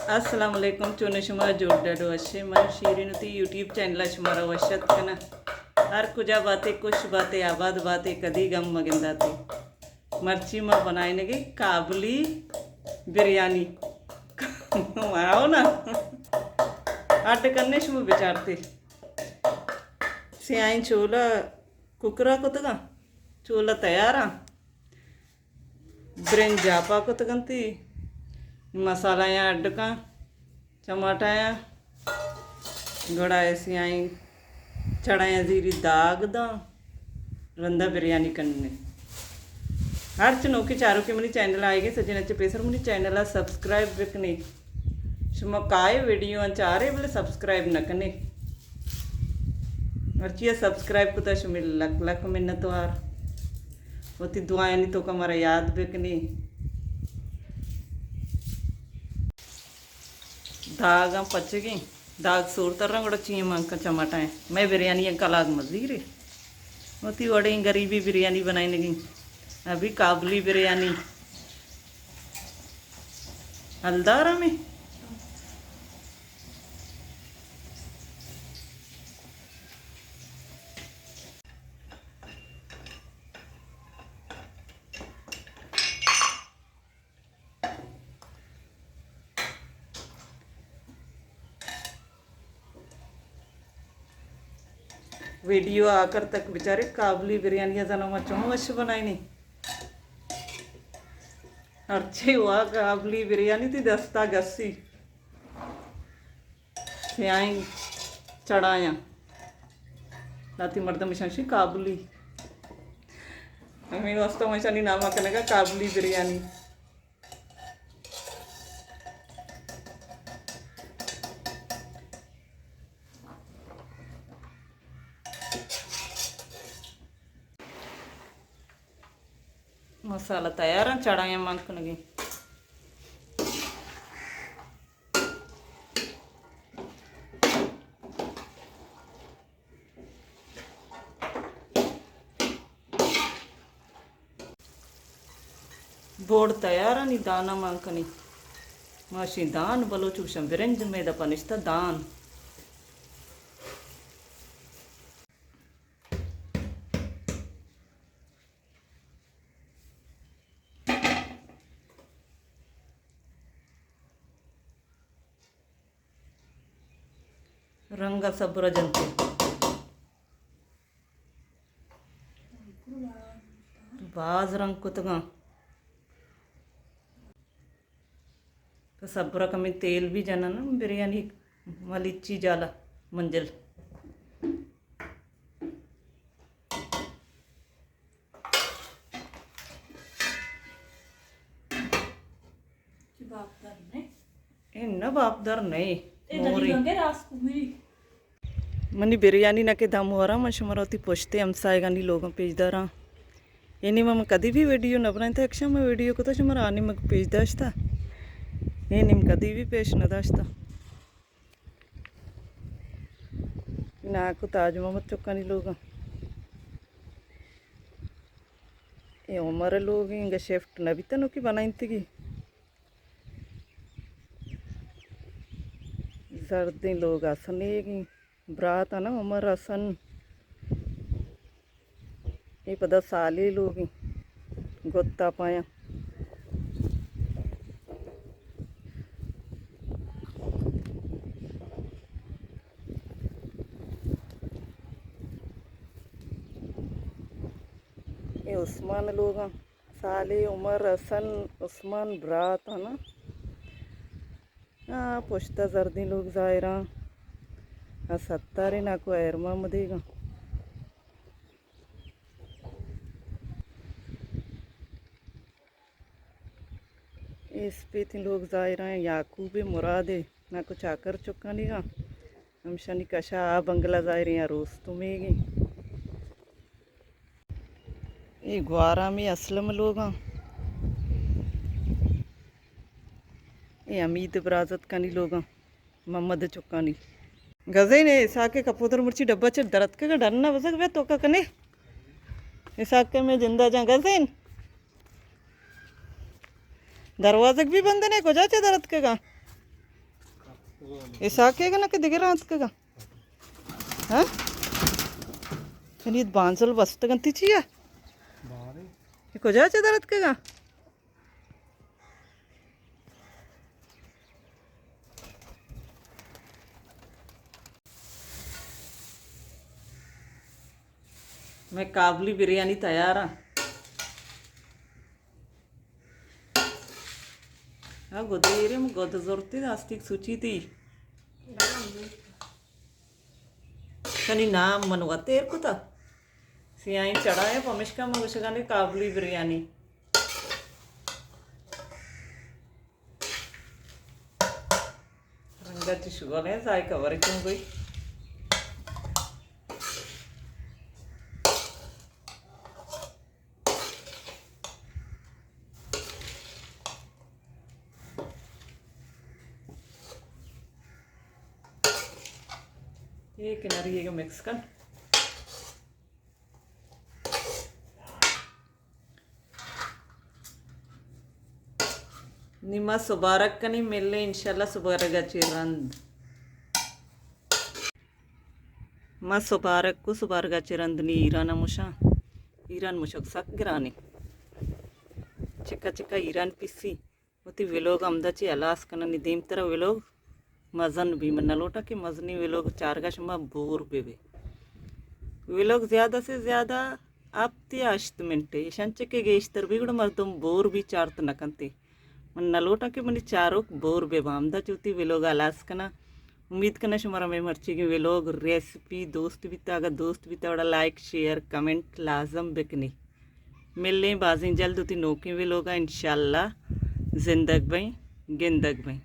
अस्सलाम वालेकुम चुने शुमा जोड़ो अशे मन शीरीन ती यूट्यूब चैनल शुमारा वशत कना हर कुजा बातें कुछ बातें आबाद बातें कदी गम मगिंदाते मर्ची में बनाए नगे काबुली बिरयानी आओ ना अड्ड करने शुम विचारते से आई चोला कुकरा कुतगा चोला तैयारा ब्रेन जापा कुतगंती मसाला यहाँ अड्ड का टमाटा गड़ा ऐसी आई चढ़ाया जीरी दाग दा रंधा बिरयानी करने हर चनोकी चारों के मुनी चैनल आएगी सज्जन अच्छे पेसर मुनी चैनल सब्सक्राइब रखने शुमकाए वीडियो चारे बोले सब्सक्राइब न करने हर चीज़ सब्सक्राइब कुता शुमिल लक लक मिन्नत वार होती दुआएं नहीं तो हमारा याद बेकनी दाग पच गई दाग सूर तर रहा चीम अंक चमाटा है मैं बिरयानी अंका लाग मजी रे होती बड़ी गरीबी बिरयानी बनाई लगी अभी काबुली बिरयानी हलदारा में वीडियो आकर तक बेचारे काबुली बिरयानी जना मचो वश बनाई नहीं अच्छी हुआ काबुली बिरयानी थी दस्ता गस्सी आई चढ़ाया लाती मर्द मिशाशी काबुली मैं दोस्तों मिशानी नामा करेगा काबुली बिरयानी मसाला तैयार है चढ़ाया मंकनगी बोर्ड तैयार है दाना मंकनी माशी दान बलो चूषम बिरंज में दपनिस्ता दान रंग सब रजनते बाज रंग कुतगा तो सब रकम तेल भी जाना ना बिरयानी मलिची जाला मंजल इन्ना बापदार नहीं मनी बिरयानी ना के दम हो रहा मशमरती पुछते हमसाएगा नहीं लोगों पेजदारा इन्हीं में कभी भी वीडियो न बनाए था अक्षा मैं वीडियो को तो शुमरा आने में पेज दाश्ता ये निम कभी भी पेश न दाश्ता ना को ताज मोहम्मद चुका नहीं लोग ये हमारे लोग इंगा शिफ्ट नबी तनो की बनाई थी सर्दी लोग आसन बरात है ना उमर आसन ये पता साली लोग गोता पाया ये उस्मान लोग साली उमर हसन उस्मान बरात है ना हाँ पुछता जर्दी लोग जायरा सत्तारे ना को एरमा मदेगा इस पे थी लोग जायरा हैं याकूब मुरादे ना को चाकर चुका नहीं गा हम शनि कशा आ बंगला जाए रही हैं रोज तुम्हें ये ग्वारा में असलम लोग ये अमीद बराजत का नहीं लोग मोहम्मद चुका नहीं गजे ने साके कपूतर मुर्ची डब्बा च दरद का डरना बसक वे तो का कने साके में जिंदा जा गजे दरवाजे भी बंद ने को जाचे दरद के का Isake na kedigira antkaga. Huh? Can you bansal bastagan tichia? Koja chadarat kaga. मैं काबली बिरयानी तैयार हाँ हाँ गोदेरे में गोद जोरते आस्तिक सूची थी कनी नाम मनवाते हैं कुता सियाई चढ़ा है पमिश्का मगशगाने काबली बिरयानी रंगा चिशुगोने साई कवर क्यों गई ये किनारी ये मिक्स कर निम्मा सुबारक कनी मिलने इंशाल्लाह सुबारक चिरंद मा सुबारक को सुबारक चिरंद नी ईरान मुशक सक गिरानी चिक्का चिक्का ईरान पिसी उती विलोग अमदाची अलास कना निदीम तरह विलोग मजन भी मन नलोटा कि मजनी वे लोग चार का शुमा बोर बेवे वे लोग ज़्यादा से ज़्यादा आप त्याश्त मिनटे शंचे के गेश्तर भी गुड़ मर्दम बोर भी चार तो नकंते मन नलोटा के मनी चारों बोर बेबामदा चूती वे लोग आलास कना उम्मीद करना शुमारा में मर्ची कि वे लोग रेसिपी दोस्त भी तागा दोस्त भी ताड़ा लाइक शेयर कमेंट लाजम बिकनी मिल लें बाजी जल्द उती नौकी वे लोग इंशाल्लाह जिंदग भाई गिंदग भाई